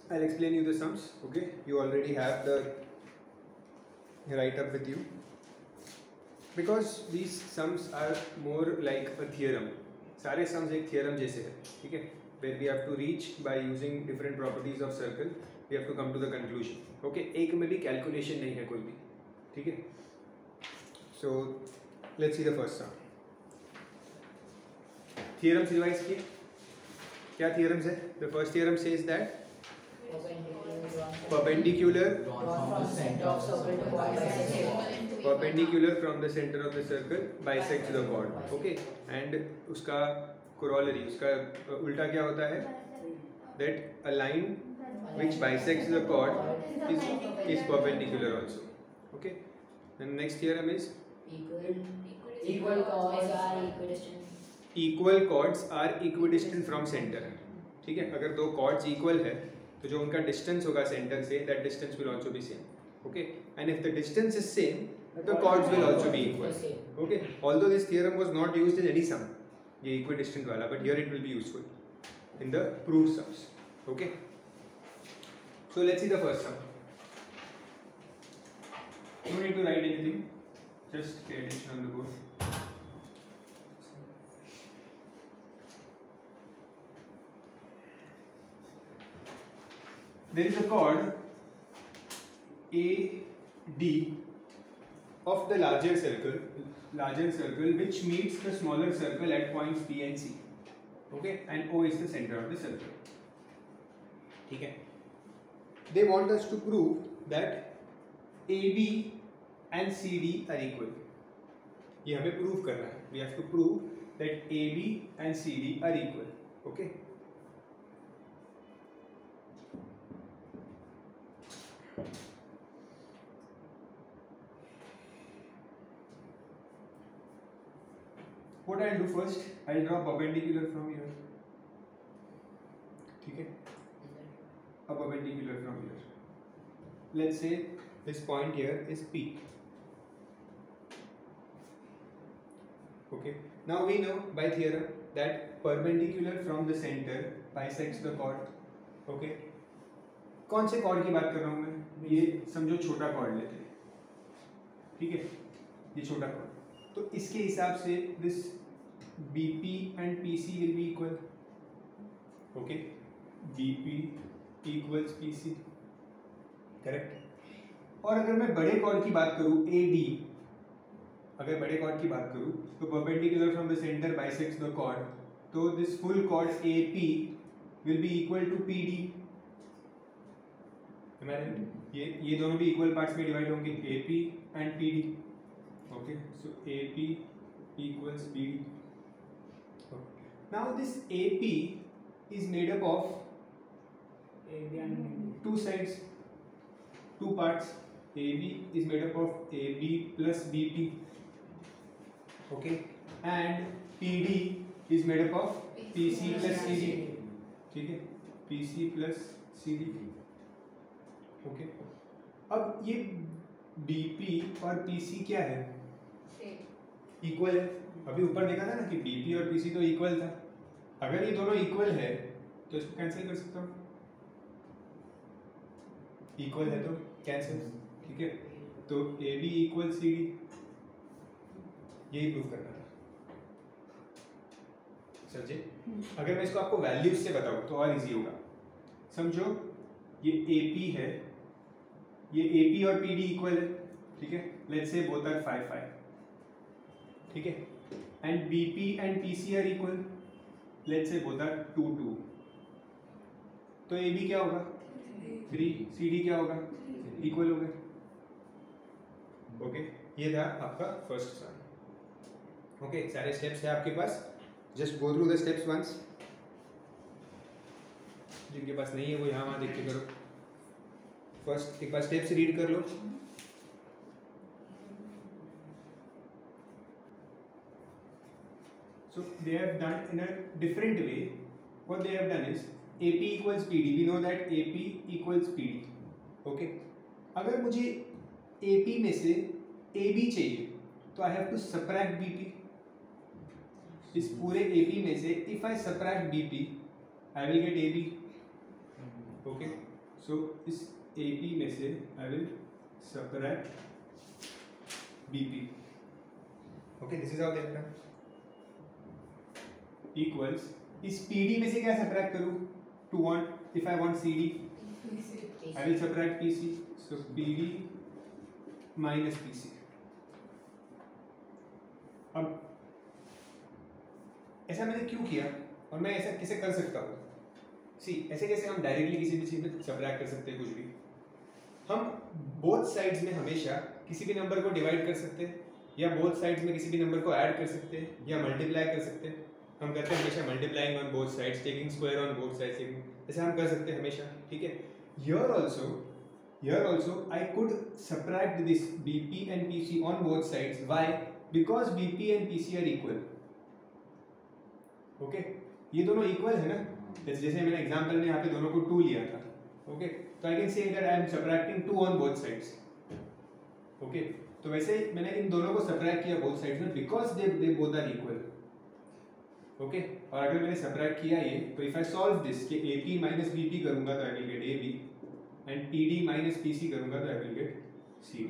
I'll explain you the sums. Okay, you already have the write up with you, because these sums are more like a theorem. सारे sums एक theorem जैसे है, ठीक है, where we have to reach by using different properties of circle, we have to come to the conclusion. Okay, एक में भी calculation नहीं है कोई भी, ठीक है. So let's see the first sum. Theorems revise किए. क्या theorems है? The first theorem says that perpendicular from the center of the circle bisects the chord. Okay, and उसका corollary, उसका उल्टा क्या होता है? That a line which bisects the chord is perpendicular also. Okay, and next theorem is equal chords are equidistant from center. ठीक है, अगर दो chords equal है तो जो उनका distance होगा center से, that distance will also be same. Okay, and if the distance is same, the chords will also be equal. Okay, although this theorem was not used in any sum, ये equidistant वाला, but here it will be useful in the proved sums. Okay, so let's see the first sum. No need to write anything, just pay attention on the board. There is a chord AD of the larger circle which meets the smaller circle at points B and C. Okay, and O is the center of the circle. ठीक है. They want us to prove that AB and CD are equal. ये हमें prove करना है. We have to prove that AB and CD are equal. Okay. What I'll do first, I'll draw perpendicular from here. ठीक है, a perpendicular from here. Let's say this point here is P. Okay. Now we know by theorem that perpendicular from the center bisects the chord. Okay. कौन से chord की बात कर रहा हूँ मैं? ये समझो छोटा chord लेते हैं, ठीक है, ये छोटा chord. तो इसके हिसाब से this BP and PC will be equal. Okay, BP equals PC, correct. और अगर मैं बड़े chord की बात करूँ AD, अगर बड़े chord की बात करूँ तो perpendicular from the center bisects the chord, तो this full chord AP will be equal to PD. Am I right? ये दोनों भी equal parts में divide होंगे, AP and PD. Okay, so AP equals PD. Okay. Now this AP is made up of two sides, two parts. AB is made up of AB plus BP. Okay, and PD is made up of PC plus CD. ठीक है, PC plus CD. Okay. अब ये BP और PC क्या है? Equal है. अभी ऊपर देखा था ना कि BP और PC तो इक्वल था. अगर ये दोनों इक्वल है तो इसको कैंसिल कर सकता हूँ. इक्वल है तो कैंसिल. ठीक है, तो AB इक्वल CD, यही प्रूव करना था. समझे? अगर मैं इसको आपको वैल्यूज से बताऊँ तो और इजी होगा. समझो ये AP है, ये AP और PD इक्वल है, ठीक है. लेट्स से बोथ आर 5-5, ठीक है. And BP and PC are equal, let's say both are 2-2. तो AB क्या होगा? 3. CD क्या होगा? इक्वल हो गए. ओके, ये था आपका फर्स्ट सम. ओके, सारे स्टेप्स है आपके पास. Just go through the steps once. जिनके पास नहीं है वो यहाँ वहाँ देख के करो. फर्स्ट एक बार स्टेप्स रीड कर लो. So they have done in a different way. What they have done is AP equals PD. We know that AP equals PD. Okay. अगर मुझे AP में से AB चाहिए तो I have to subtract BP. इस पूरे AP में से if I subtract BP, I will get AB. Okay. सो इस AP में से I will subtract BP. Okay, this is how देखना इक्वल्स इस PD में से क्या सबट्रैक्ट करूं to want if I want CD I will subtract PC. So PD minus PC. अब ऐसा मैंने क्यों किया और मैं ऐसा कैसे कर सकता हूँ? ऐसे कैसे हम डायरेक्टली किसी भी चीज़ में सबट्रैक्ट कर सकते हैं कुछ भी? हम बोथ साइड्स में हमेशा किसी भी नंबर को डिवाइड कर सकते हैं या बोथ साइड्स में किसी भी नंबर को ऐड कर सकते हैं या मल्टीप्लाई कर सकते हैं. हम करते हैं हमेशा multiplying on both sides, taking square on both sides, ऐसे हम कर सकते हैं हमेशा. ठीक है. Here also I could subtract this BP and PC on both sides. Why? Because BP and PC are equal. Okay? ये दोनों इक्वल है ना. जैसे मैंने एग्जांपल में यहाँ पे दोनों को 2 लिया था. Okay? तो I can say that I am subtracting 2 on both sides. Okay? तो वैसे मैंने इन दोनों को subtract किया both sides में because they both are equal. Okay और अगर मैंने सबट्रैक्ट किया ये तो इफ आई सॉल्व दिस कि AP माइनस BP करूंगा तो I will get AB and PD minus PC करूंगा तो I will get CD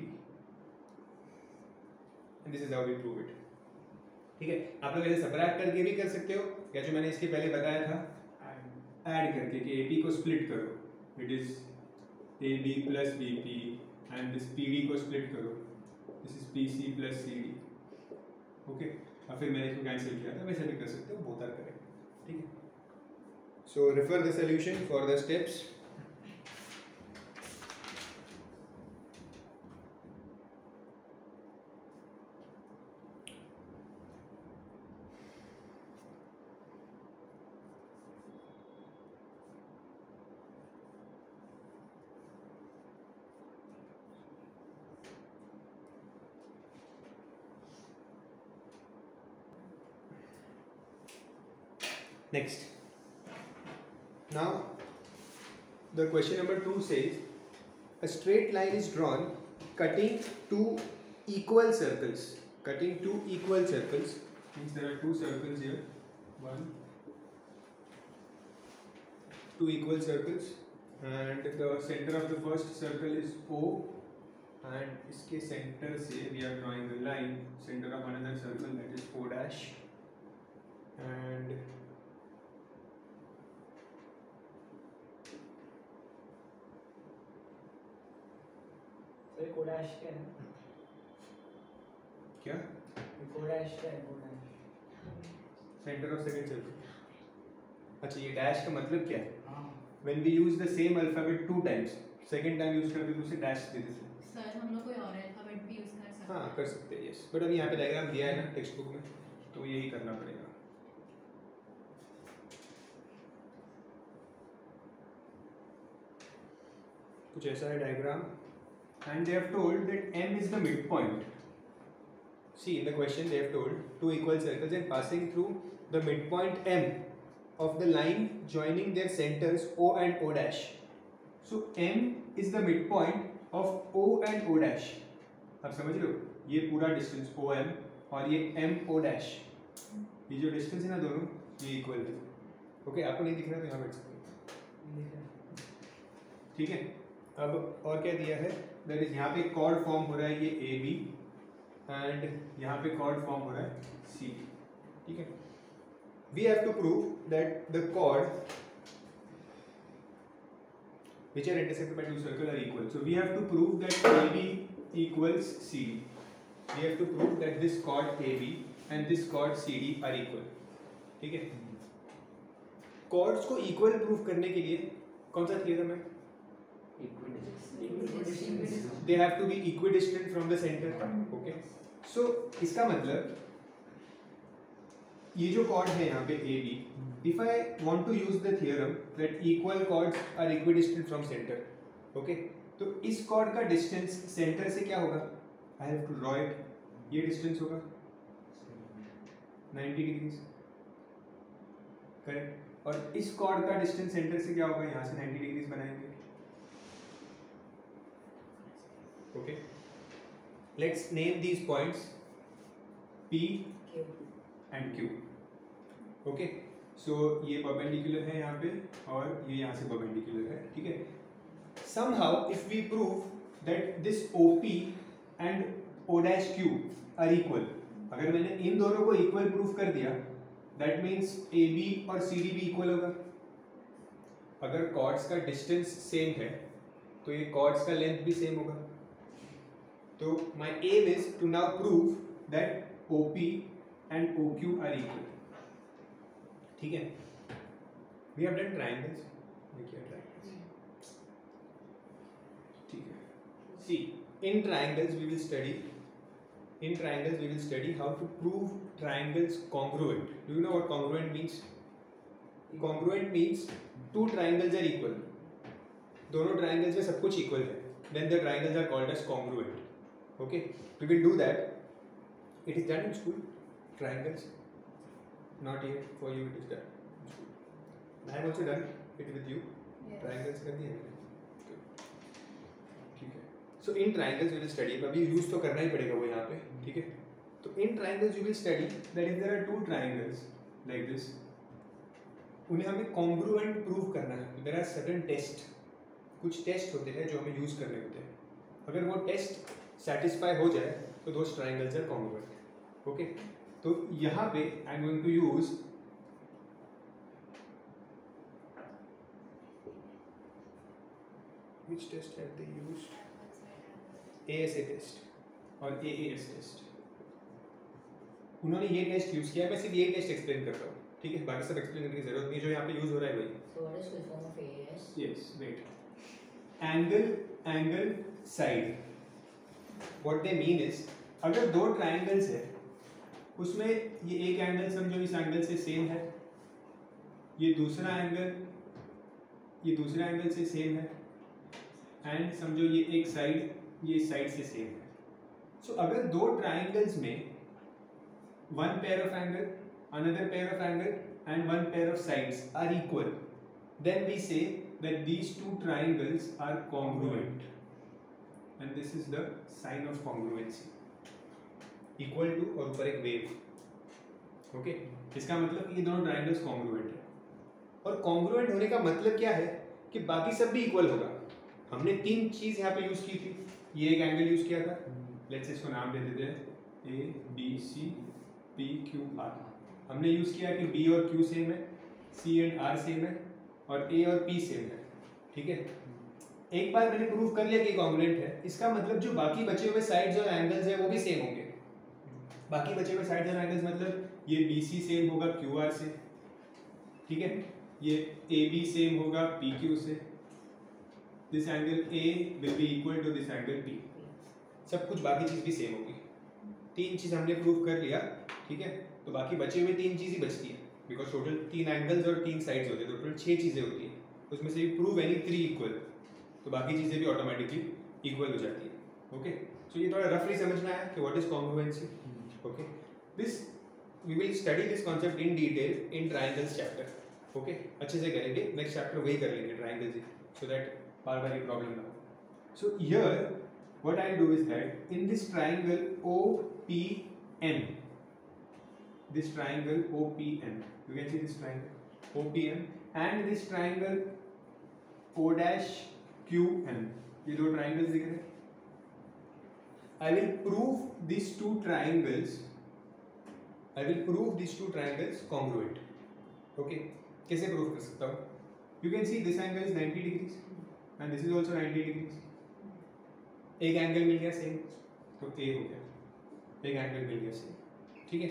and this is how we prove it. ठीक है. आप लोग ऐसे सबट्रैक्ट करके भी कर सकते हो या जो मैंने इसके पहले बताया था ऐड करके कि AP को स्प्लिट करो, it is AB plus BP and this PD को स्प्लिट करो, this is PC plus CD. Okay और फिर मैंने इसको कैंसिल किया था. वैसे भी कर सकते हो, बोथ आर करेक्ट. ठीक है. So refer the solution for the steps. Next. Now, the question number 2 says, a straight line is drawn cutting two equal circles. Cutting two equal circles means there are two circles here. Two equal circles, and the center of the first circle is O, and इसके center से we are drawing the line center of another circle that is O dash, and कोडैश क्या है? क्या? कोडैश क्या है? कोडैश centre of second circle. अच्छा, ये dash का मतलब क्या है? हाँ. When we use the same alphabet 2 times, second time use करते तो उसे डैश दे देते हैं. सर हम लोग कोई और अल्फाबेट भी यूज कर सकते हैं. हाँ कर सकते हैं. यस, बट अभी यहाँ पे डायग्राम दिया है ना टेक्स्ट बुक में, तो यही करना पड़ेगा. कुछ ऐसा है diagram. And they have told that M is the midpoint. See, in the question they have told two equal circles and passing through the midpoint M of the line joining their centers O and O dash. So M is the midpoint of O and O dash. आप समझ रहे हो? ये पूरा distance OM और ये MO dash, ये जो डिस्टेंस है ना दोनों, ये इक्वल है. ओके, आपको नहीं दिख रहा तो यहाँ बैठ सकते. ठीक है. अब और क्या दिया है? दैट इज यहाँ पे कॉर्ड फॉर्म हो रहा है ये AB एंड यहाँ पे कॉर्ड फॉर्म हो रहा है CD. ठीक है. We have to prove that the chord which are intersected by two circles are equal. So we have to prove that AB equals CD. We have to prove that this chord AB and this chord CD are equal. ठीक है. chords को equal prove करने के लिए कौन सा theorem है? They have to be equidistant from the center. Okay. So इसका मतलब ये जो chord है यहाँ पे AB, if I want to use the theorem that equal chords are equidistant from center, okay, तो इस chord का distance center से क्या होगा? I have to draw it. ये distance होगा 90 degrees, correct? और इस chord का distance center से क्या होगा? यहाँ से 90 degrees बनाएंगे. Okay, let's name these points P and Q. Okay, so ये परपेंडिकुलर है यहाँ पे और ये यहाँ से परपेंडिकुलर है. ठीक है. somehow if we prove that this OP and O dash Q are equal, अगर मैंने इन दोनों को इक्वल प्रूफ कर दिया, दैट मीन्स AB और CD भी इक्वल होगा. अगर कॉर्ड्स का डिस्टेंस सेम है तो ये कॉर्ड्स का लेंथ भी सेम होगा. तो my aim is to now prove that OP and OQ are equal. ठीक है, वी हैव डन ट्रायंगल्स. देखिए ट्रायंगल्स, ठीक है. सी in triangles we will study how to prove triangles congruent. Do you know what congruent means? Congruent means two triangles are equal. दोनों triangles में सब कुछ equal है. Then the triangles are called as congruent. Okay, we will do that. It is done in school. Triangles, not yet for you. It is done in school. I have also done it with you. Yes. Triangles कर दिए मैंने. ठीक है. So in triangles we will study. अभी use तो करना ही पड़ेगा वो यहाँ पे. ठीक है. तो in triangles you will study that if there are two triangles like this, उन्हें हमें congruent prove करना है. There are certain tests. कुछ टेस्ट होते हैं जो हमें यूज करने होते हैं. अगर वो टेस्ट सेटिस्फाई हो जाए तो those triangles are congruent. Okay. तो यहाँ पे I am going to use which test have they used? ASA test और AAS टेस्ट. उन्होंने ये टेस्ट यूज किया. मैं सिर्फ ये टेस्ट एक्सप्लेन करता हूँ. ठीक है, बाकी सब एक्सप्लेन करने की जरूरत नहीं. जो यहाँ पे यूज हो रहा है वही. So what is full form of AAS? Yes, wait. Angle, side. What they mean is, अगर दो ट्राइंगल्स है उसमें ये एक एंगल समझो इस एंगल से सेम है, ये दूसरा एंगल से सेम है, एंड समझो ये एक साइड ये इस साइड से सेम है. सो अगर दो ट्राइंगल्स में one pair of angle, another pair of angle and one pair of sides are equal, then we say that these two triangles are congruent, and this is the sign of congruency. Equal to और ऊपर एक wave. Okay, इसका मतलब ये दोनों triangles congruent है. और congruent होने का मतलब क्या है कि बाकी सब भी इक्वल होगा. हमने तीन चीज यहाँ पे यूज की थी. ये एक एंगल यूज किया था, लेट्स इसको नाम दे देते हैं ABC PQR. हमने यूज किया कि B और Q सेम है, C एंड R सेम है और A और P सेम है. ठीक है, एक बार मैंने प्रूव कर लिया कि कॉन्ग्रुएंट है. इसका मतलब जो बाकी बचे हुए साइड्स और एंगल्स है वो भी सेम होंगे. बाकी बचे हुए साइड्स और एंगल्स मतलब ये BC सेम होगा QR से. ठीक है, ये AB सेम होगा PQ से. This angle A will be equal to this angle P. सब कुछ बाकी चीज भी सेम होगी. तीन चीज हमने प्रूव कर लिया. ठीक है, तो बाकी बचे हुए तीन चीज ही बचती है, बिकॉज टोटल तीन एंगल्स और तीन साइड्स होते हैं, टोटल 6 चीजें होती हैं. उसमें से प्रूव एनी 3 इक्वल, तो बाकी चीजें भी ऑटोमेटिकली इक्वल हो जाती है. ओके, सो ये थोड़ा रफली समझना है कि what is congruency. Okay, this we will study this concept in detail in triangles chapter. Okay, अच्छे से करेंगे. नेक्स्ट चैप्टर वही कर लेंगे ट्रायंगल्स ही, सो दैट बार बार ये प्रॉब्लम ना हो. So here what I do is that in this triangle OPM, this triangle OPM, you can see this triangle OPM and this triangle O dash QM, ये दो triangles दिख रहे हैं. I will prove these two triangles congruent. Okay, कैसे prove कर सकता हूँ? You can see this angle is 90 degrees and this is also 90 degrees. एक एंगल मिल गया सेम तो A हो गया. एक एंगल मिल गया सेम. ठीक है,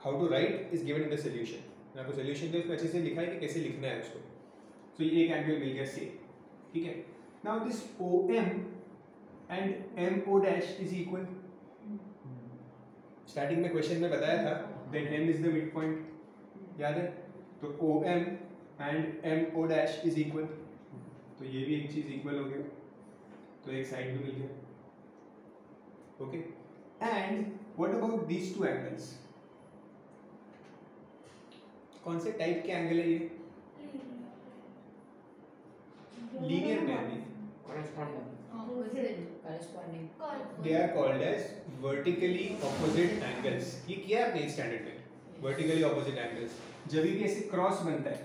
how to write is given in the solution. मैं आपको सॉल्यूशन में अच्छे से लिखा है कि कैसे लिखना है उसको. तो ये एक एंगल मिल गया सेम. ठीक है, now this OM and MO dash is equal. Starting में क्वेश्चन में बताया था that M is the mid point, याद है. तो OM and MO dash is equal. तो ये भी एक चीज इक्वल हो गया, तो एक साइड भी मिल गया. Okay, and what about these two angles. कौन से टाइप के एंगल है ये? लीनियर में नहीं, Corresponding. They are called as vertically opposite angles. ये किया है आपने स्टैंडर्ड में, वर्टिकली ऑपोजिट एंगल्स. जब भी ऐसे क्रॉस बनता है,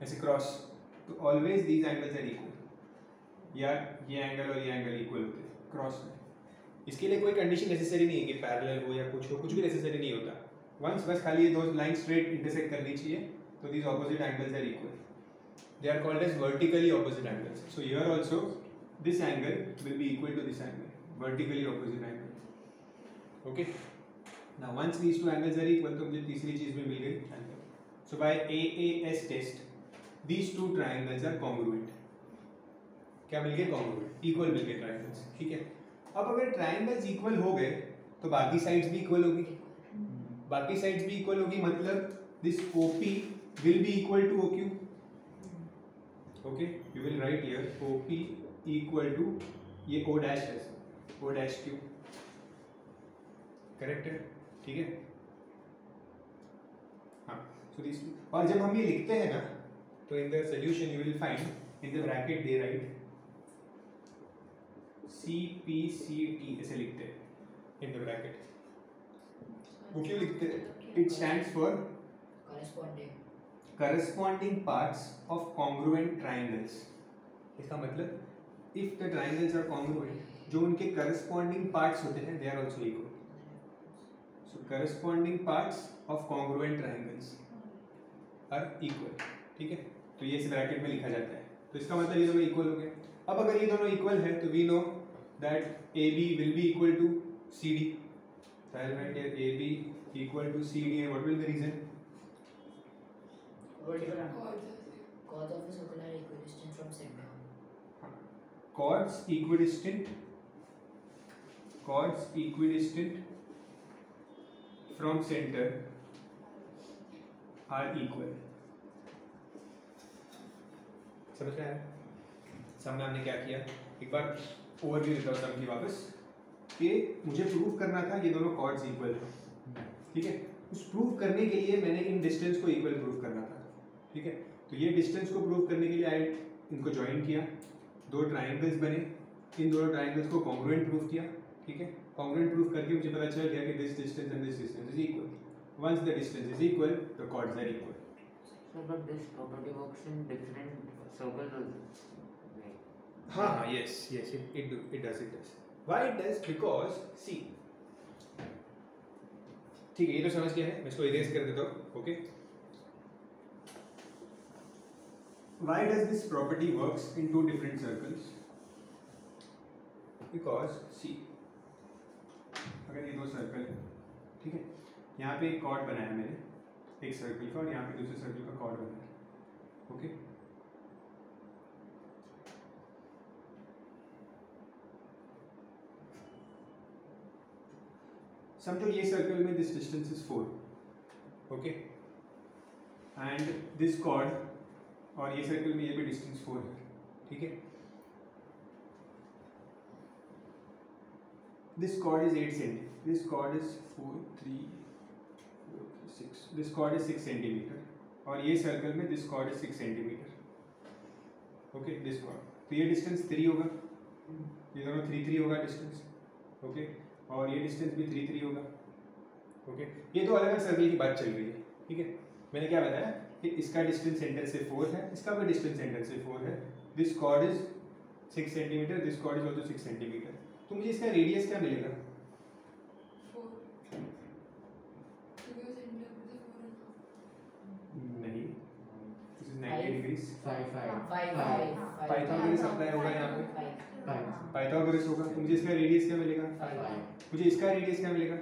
ऐसे क्रॉस, तो always these angles are equal. या ये एंगल और ये एंगल इक्वल होते हैं क्रॉस में। इसके लिए कोई कंडीशन नेसेसरी नहीं है कि पैरेलल हो या कुछ हो, कुछ भी नेसेसरी नहीं होता। वंस बस खाली ये दो लाइन स्ट्रेट इंटरसेक्ट करनी चाहिए, तो these opposite angles are equal. They are called as vertically opposite angles. So here also this angle will be equal to this angle, vertically opposite angle. Okay. Now once these two angles are equal, तो मुझे तीसरी चीज में मिल गई angle. So by AAS test, these two triangles are congruent. क्या मिल गए? Congruent. Equal मिल गए triangles. ठीक है. अब अगर triangles equal हो गए, तो बाकी sides भी equal होगी. बाकी sides भी equal होगी, मतलब this OP will be equal to OQ. Okay, you will write here OP equal to ये O dash है, O dash Q. Correct है? ठीक है? हाँ. So these two. और जब हम ये लिखते हैं ना, तो in the solution you will find in the bracket they write CPCT ऐसे लिखते हैं in the bracket. वो क्यों लिखते हैं? It stands for corresponding parts of congruent triangles. इसका मतलब if the triangles are congruent, जो उनके corresponding parts होते हैं they are also equal. So corresponding parts of congruent triangles are equal. ठीक है? तो ये इस ब्रैकेट में लिखा जाता है. तो इसका मतलब ये दोनों इक्वल हो गए. अब अगर ये दोनों इक्वल है तो we know that AB will be equal to CD. So I'll write here AB equal to CD, and what will be the reason? Chords of a circle are equidistant from center. Chords equidistant from center are equal. समझ में आया? सम में हमने क्या किया? एक बार overview देता हूँ सम की वापस, कि मुझे प्रूव करना था ये दोनों कॉर्ड्स इक्वल हैं. ठीक है? उस प्रूव करने के लिए मैंने इन डिस्टेंस को इक्वल प्रूव करना था. ठीक है? तो ये डिस्टेंस को प्रूव करने के लिए इनको ज्वाइन किया, दो ट्राइंगल्स बने, इन दोनों ट्राइंगल्स को कॉन्ग्रुएंट प्रूव किया. ठीक है? कॉन्ग्रुएंट प्रूव करके मुझे पता चल गया कि this distance and this distance is equal. Once the distance is equal, the chords are equal. So, but this property works in different circles also. हाँ, yes, it does. Why it does? Because see, ठीक है, ये तो समझ गया है. मैं इसको इरेज कर देता हूँ. Okay. Why does this property works in two different circles? Because see, अगर ये दो सर्कल है, ठीक है, यहाँ पे एक कॉर्ड बनाया मैंने एक सर्कल का, और यहाँ पे दूसरे सर्कल का कॉर्ड बनाया. ओके. समझो ये सर्कल में this distance is 4. Okay. And this cord, और ये सर्कल में ये भी डिस्टेंस 4 है. ठीक है. This cord is 8 centimetre. This cord is 4 3 6. This cord is 6 centimetre, और ये सर्कल में this cord is 6 centimetre. Okay. This cord, तो ये डिस्टेंस 3 होगा, ये दोनों 3 होगा डिस्टेंस. ओके. और ये डिस्टेंस भी 3 होगा. ओके. ये तो अलग अलग सर्कल की बात चल रही है. ठीक है. मैंने क्या बताया कि इसका डिस्टेंस सेंटर से 4 है, इसका भी डिस्टेंस सेंटर से 4 है. This cord is 6 centimetre, this cord is also 6 centimetre. तो मुझे इसका रेडियस क्या मिलेगा? 4. नहीं, this is 90 degrees. 5 Pythagoras apply होगा यहाँ पे. पाइथागोरस होगा. तो मुझे इसका रेडियस क्या मिलेगा? 5. मुझे इसका रेडियस क्या मिलेगा?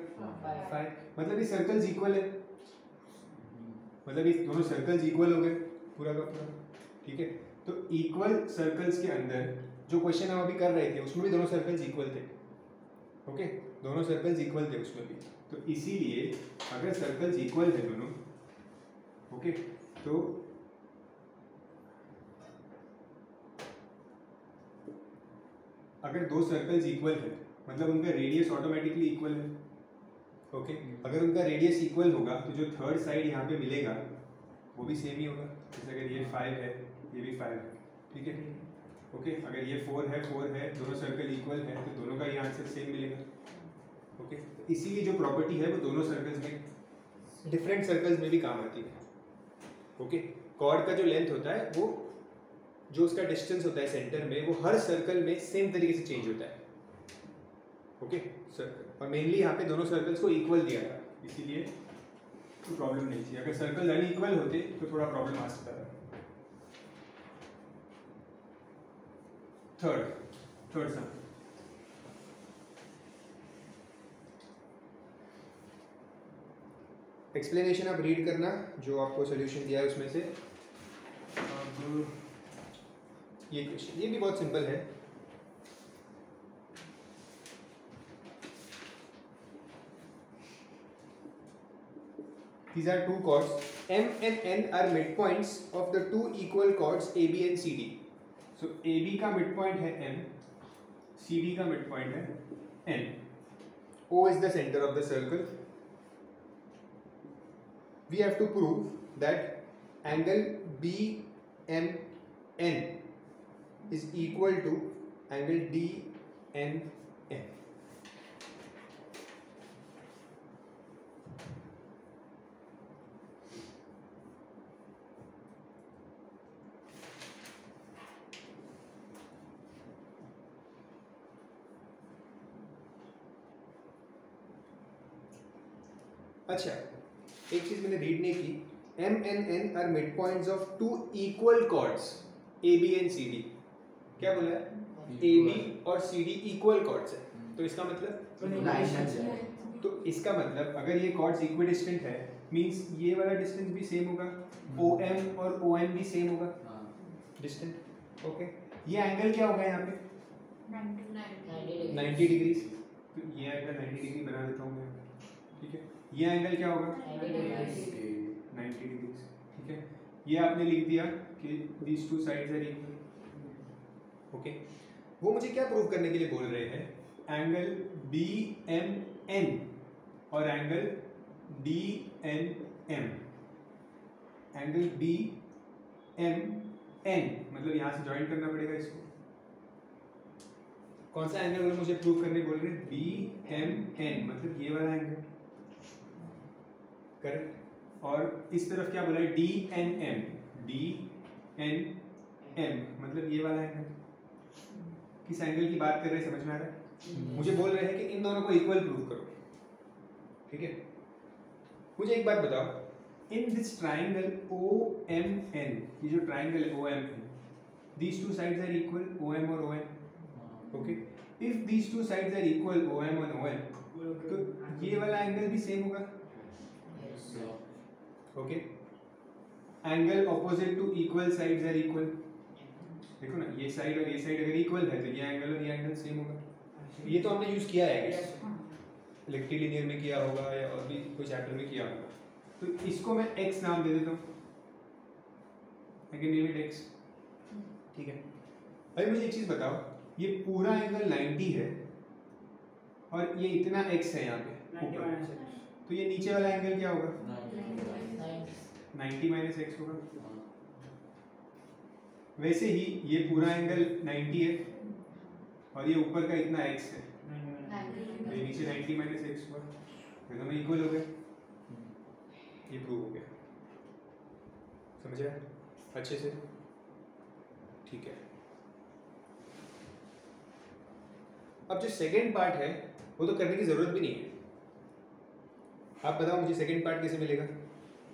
5. मतलब ये सर्कल्स इक्वल है, मतलब ये दोनों सर्कल्स इक्वल हो गए पूरा का पूरा. ठीक है. तो इक्वल सर्कल्स के अंदर जो क्वेश्चन हम अभी कर रहे थे उसमें भी दोनों सर्कल्स इक्वल थे. ओके. दोनों सर्कल्स इक्वल थे उसमें भी. तो इसीलिए अगर सर्कल्स इक्वल है दोनों, ओके, तो अगर दो सर्कल्स इक्वल है मतलब उनका रेडियस ऑटोमेटिकली इक्वल है. ओके. अगर उनका रेडियस इक्वल होगा तो जो थर्ड साइड यहाँ पे मिलेगा वो भी सेम ही होगा. जैसे अगर ये 5 है, ये भी 5 है. ठीक है. ओके. अगर ये 4 है, दोनों सर्कल इक्वल है तो दोनों का ये आंसर सेम मिलेगा. ओके. इसीलिए जो प्रॉपर्टी है वो दोनों सर्कल्स में, डिफरेंट सर्कल्स में भी काम आती है. ओके. कॉर्ड का जो लेंथ होता है वो जो उसका डिस्टेंस होता है सेंटर में वो हर सर्कल में सेम तरीके से चेंज होता है। ओके सर्कल, और मेनली यहाँ पे दोनों सर्कल्स को इक्वल दिया था, इसीलिए कोई प्रॉब्लम नहीं थी। अगर सर्कल अनइक्वल होते तो थोड़ा प्रॉब्लम आ सकता था। थर्ड सम, एक्सप्लेनेशन आप रीड करना जो आपको सोल्यूशन दिया है उसमें से। अब ये क्वेश्चन, ये भी बहुत सिंपल है। These are two chords. M and N are midpoints of the two equal chords AB and CD. So AB का midpoint है M, CD का midpoint है N. O is the center of the circle. We have to prove that angle BMN is equal to angle DNM. अच्छा, एक चीज मैंने read नहीं की, M and N are midpoints of two equal chords AB and CD. क्या बोला है? AB और CD equal chords है, तो इसका मतलब तो इसका मतलब अगर ये chords equidistant है मींस ये वाला डिस्टेंस भी सेम होगा, OM और ON भी सेम होगा डिस्टेंस। ओके, ये एंगल क्या होगा यहाँ पे? 90 डिग्री। तो ये एंगल 90 डिग्री बना देता हूँ मैं, ठीक है। ये एंगल क्या होगा? 90 डिग्री, ठीक है। ये आपने लिख दिया कि these two sides are equal। Okay, वो मुझे क्या प्रूव करने के लिए बोल रहे हैं? एंगल BMN और एंगल DNM। एंगल BMN मतलब यहाँ से ज्वाइन करना पड़ेगा इसको। कौन सा एंगल मुझे प्रूव करने बोल रहे हैं? BMN मतलब ये वाला एंगल, करेक्ट। और इस तरफ क्या बोला है? DNM, DNM मतलब ये वाला एंगल। किस एंगल की बात कर रहे हैं, समझ में आ रहा है? मुझे बोल रहे हैं कि इन दोनों को इक्वल प्रूव करो, ठीक है। मुझे एक बात बताओ, इन दिस ट्राइंगल OMN, ये जो ट्राइंगल है OMN, these two sides are equal, OM और ON, okay? If these two sides are equal, OM और ON, तो ये वाला एंगल भी सेम होगा, okay. Angle opposite to equal sides are equal. देखो ना, ये साइड और ये साइड अगर इक्वल है तो ये एंगल और ये एंगल सेम होगा। ये तो हमने यूज किया है, रेक्टिलिनियर में किया होगा या और भी कोई चैप्टर में किया होगा। तो इसको मैं x नाम दे देता हूँ, I can name it x, ठीक है। अभी मुझे एक चीज बताओ, ये पूरा एंगल 90 है और ये इतना x है यहाँ पे ऊपर, तो ये नीचे वाला एंगल क्या होगा? 90 माइनस x होगा। वैसे ही ये पूरा एंगल 90 है और ये ऊपर का इतना x है, ये नीचे 90 माइनस x हुआ, ये दोनों इक्वल हो गए। ये प्रूव हो गया, समझ आया अच्छे से? ठीक है। अब जो सेकेंड पार्ट है वो तो करने की जरूरत भी नहीं है। आप बताओ मुझे सेकेंड पार्ट कैसे मिलेगा?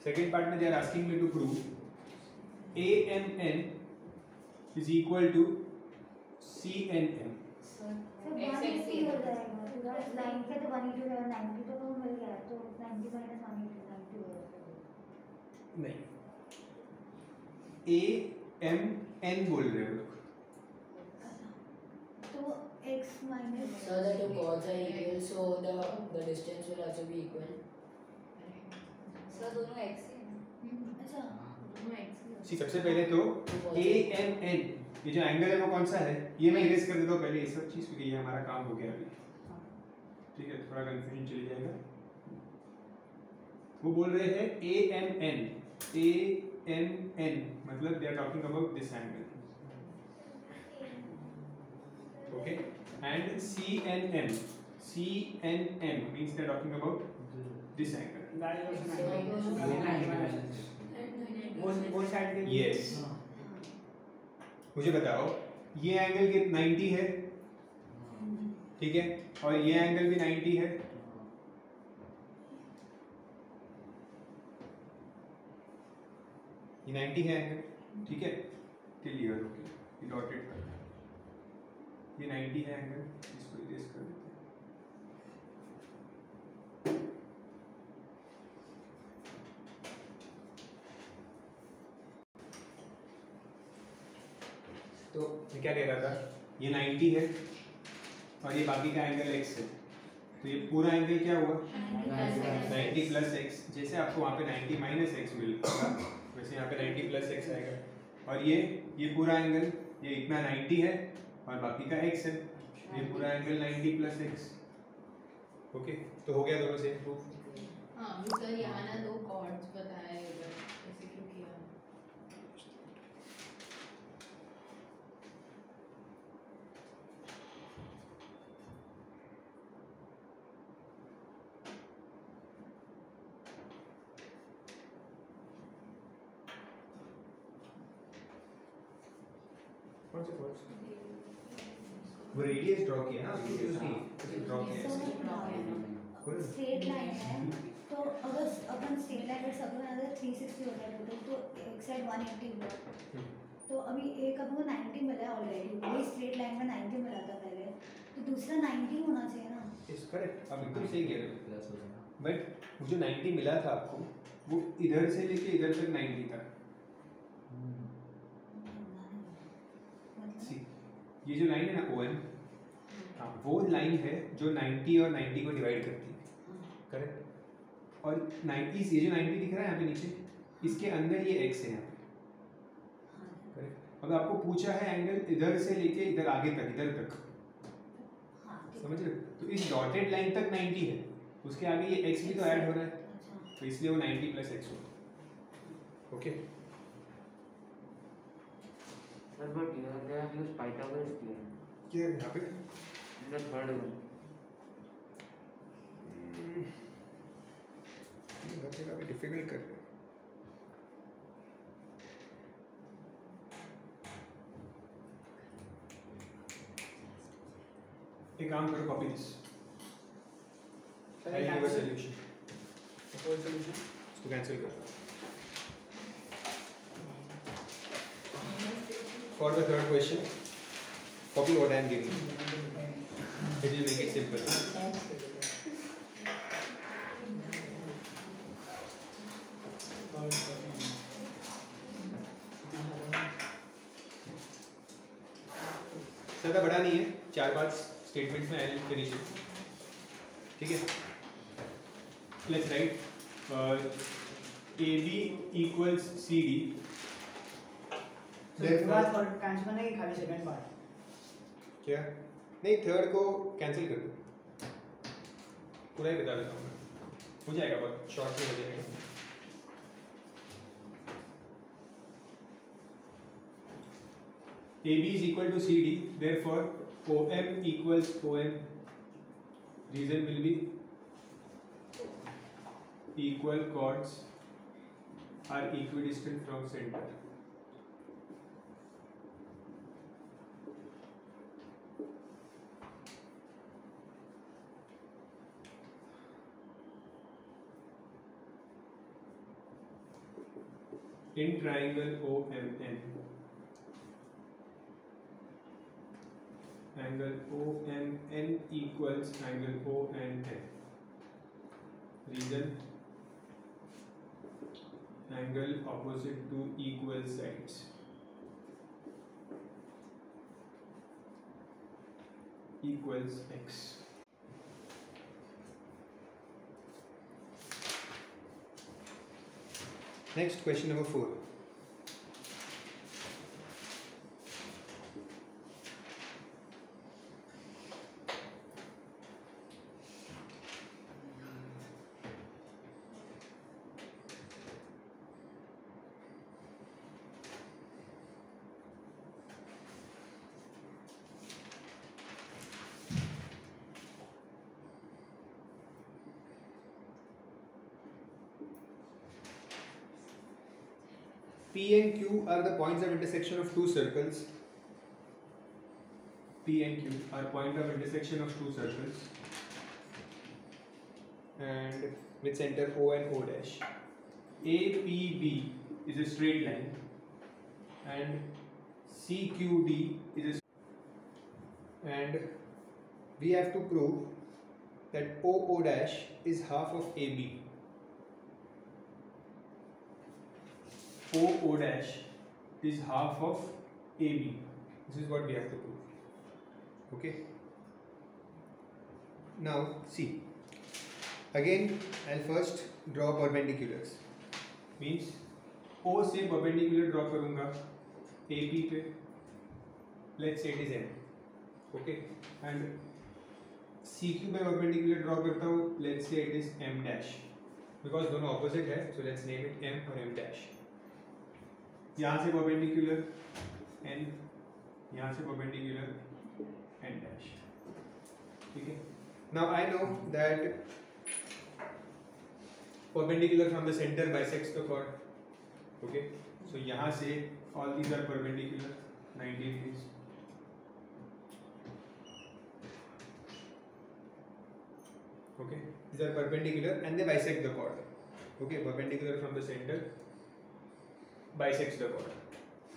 सेकेंड पार्ट में they are asking me to prove AMN is equal to CNM। नहीं, AMN बोल रहे हो लोग, तो x minus So the two chords are equal, so the distance will also be equal. Sir दोनों x ही हैं। अच्छा, दोनों x ही हैं। सी सबसे पहले तो AMN, ये जो एंगल है वो कौन सा है? ये मैं इरेज कर देता हूँ पहले ये सब चीज, क्योंकि ये हमारा काम हो गया अभी, ठीक है। थोड़ा कंफ्यूजन चली जाएगा। वो बोल रहे हैं AMN मतलब they are talking about this angle, okay. And CNM means they are talking about this angle। Yes, मुझे बताओ ये एंगल 90 है, ठीक है, और ये एंगल भी 90 है, ये 90 है एंगल, ठीक है, क्लियर हो गया, ये डॉटेड कर, ये 90 है एंगल, इसको इरेज कर देते हैं। तो मैं क्या कह रहा था, ये 90 है और ये बाकी का एंगल x है, तो ये पूरा एंगल क्या हुआ 90 प्लस x, जैसे आपको वहाँ पे 90 माइनस एक्स मिलेगा वैसे यहाँ पे 90 प्लस एक्स आएगा, और ये पूरा एंगल ये इतना 90 है और बाकी का x है, ये पूरा एंगल 90 प्लस एक्स। ओके, तो हो गया दोनों से प्रूफ। हाँ सर यहाँ ना दो कॉर्ड्स बताए इधर ऐसे क्यों किया? कौन से कॉर्ड्स? वो रेडियस ड्रॉ किया ना, उसकी उसकी ड्रॉ किया स्ट्रेट लाइन है, तो अगर अपन स्ट्रेट लाइन पर सब अगर 360 हो जाए टोटल, तो एक साइड 180 हुआ, तो अभी एक अपन को 90 मिला है ऑलरेडी, वही स्ट्रेट लाइन में 90 मिला था पहले, तो दूसरा 90 होना चाहिए ना। इज करेक्ट, आप एकदम सही कह रहे हो, बट वो जो 90 मिला था आपको वो इधर से लेके इधर तक 90 था। See, ये जो लाइन है ना OM, हाँ वो लाइन है जो 90 और 90 को डिवाइड करती है, करेक्ट, और 90 ये जो 90 दिख रहा है यहाँ पे नीचे, इसके अंदर ये x है यहाँ पे, करेक्ट। अब आपको पूछा है एंगल इधर से लेके इधर आगे तक, इधर तक, समझ रहे हो, तो इस डॉटेड लाइन तक 90 है, उसके आगे ये x भी तो ऐड हो रहा है, तो इसलिए वो 90 प्लस x होगा। Okay, Sir, but here they have used Pythagoras theorem क्या है यहाँ पे? in the third one. हर जगह पे डिफिकल्ट कर रहे हैं। एक काम करो, copy this, I give a solution, इसको कैंसिल कर। For the third question, copy what I am giving. It will make it simple. ज़्यादा बड़ा नहीं है, 4-5 स्टेटमेंट्स में आई फिनिश इट, ठीक है। Let's write AB equals CD. Cancel नहीं, खाली सेकंड पार्ट क्या नहीं, थर्ड को कैंसिल कर दो, पूरा ही बता देता हूँ मैं, हो जाएगा, बहुत शॉर्ट में हो जाएगा। AB is equal to CD, therefore OM equals OM. Reason will be equal chords are equidistant from center. In triangle OMN, angle OMN equals angle ONN. Reason, angle opposite to equal sides. Equals x. Next, question number 4. P and Q are the points of intersection of two circles P and Q are point of intersection of two circles and with center O and O dash. APB is a straight line and CQD is and we have to prove that OO dash is half of AB. OO dash is half of AB. This is what we have to prove. Okay. Now see. Again, I'll first draw perpendiculars. Means O से perpendicular draw करूँगा AP पे. Let's say it is M. Okay. And CQ पे perpendicular draw करता हूँ. Let's say it is M dash. Because दोनों opposite है, so let's name it M और M dash. यहाँ से perpendicular N, यहाँ से perpendicular N dash. ठीक है. Now I know that perpendicular from the center bisects the chord. Okay. So यहाँ से all these are perpendicular 90 degrees. Okay. These are perpendicular and they bisect the chord. Okay. Perpendicular from the center bisects the chord.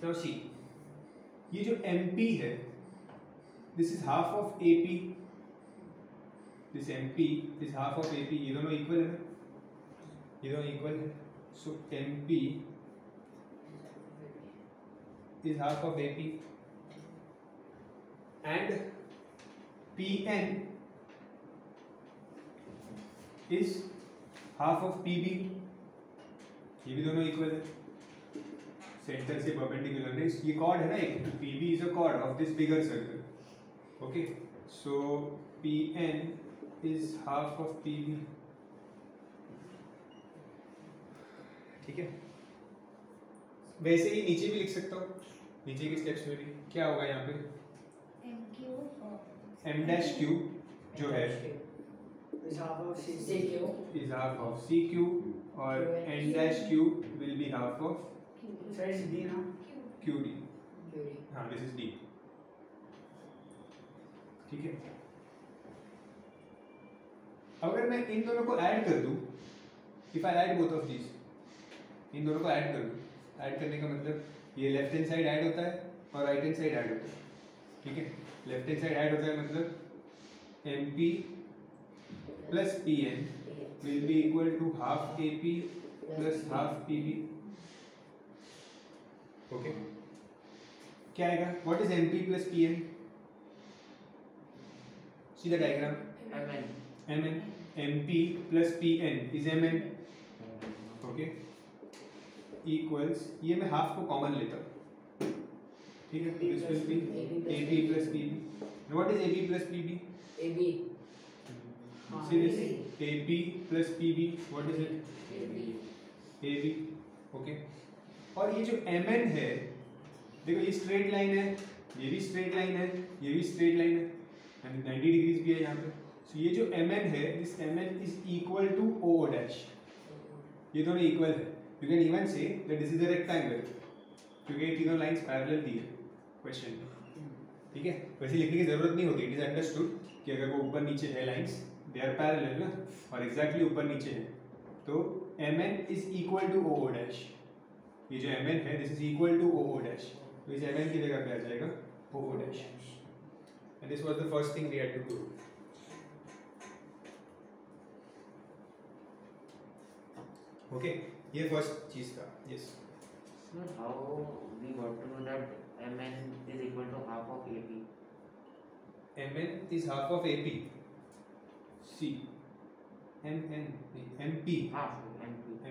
Now see. ये जो MP है, this is half of AP. This MP is half of AP. ये दोनों equal है ना? ये दोनों equal है. So MP is half of AP and PN is half of PB. ये भी दोनों equal है. सेंटर से परपेंडिकुलर नहीं, ये कॉर्ड है ना एक, PB is a chord of this bigger circle. Okay, so PN is half of PB. ठीक है. वैसे ही नीचे भी लिख सकता हूँ, नीचे के स्टेप्स में भी क्या होगा यहाँ पे M dash Q जो है is half of CQ. is half of CQ और N dash Q will be half of Size D ना. QD. QD. हाँ, this is D. ठीक है. अगर मैं इन दोनों को ऐड कर दूं, if I add both of these, इन दोनों को ऐड कर दूं, ऐड करने का मतलब ये लेफ्ट हैंड साइड ऐड होता है और राइट हैंड साइड ऐड होता है. ठीक है. लेफ्ट हैंड साइड ऐड होता है मतलब MP plus PN will be equal to half AP plus half PB. Okay. क्या आएगा? What is MP plus PN? See the diagram. MN. MN. MP plus PN is MN. Okay. Equals ये मैं half को common लेता हूँ. ठीक है. This will be AP plus PB. Now what is AP plus PB? AB. See this AP plus PB. What is it? AB. Okay. और ये जो MN है, देखो ये स्ट्रेट लाइन है, ये भी स्ट्रेट लाइन है, ये भी स्ट्रेट लाइन है, यानी 90 डिग्रीज भी है यहाँ पे. सो ये जो MN है, this MN is equal to OO dash. ये दोनों इक्वल है. You can even say that this is a rectangle, क्योंकि ये तीनों लाइंस पैरेलल दी है क्वेश्चन में. ठीक है. वैसे लिखने की जरूरत नहीं होती. इट इज अंडरस्टूड कि अगर वो ऊपर नीचे है लाइंस, दे आर पैरेलल ना, और एग्जैक्टली ऊपर नीचे है, तो MN is equal to OO dash. ये जो MN है, this is equal to OO dash. तो इस MN की जगह पे आ जाएगा OO dash. And this was the first thing we had to do. Okay, ये फर्स्ट चीज था. Yes. Sir, how we got to know that MN is equal to half of AP? MN is half of AP. C. MN MP. MP.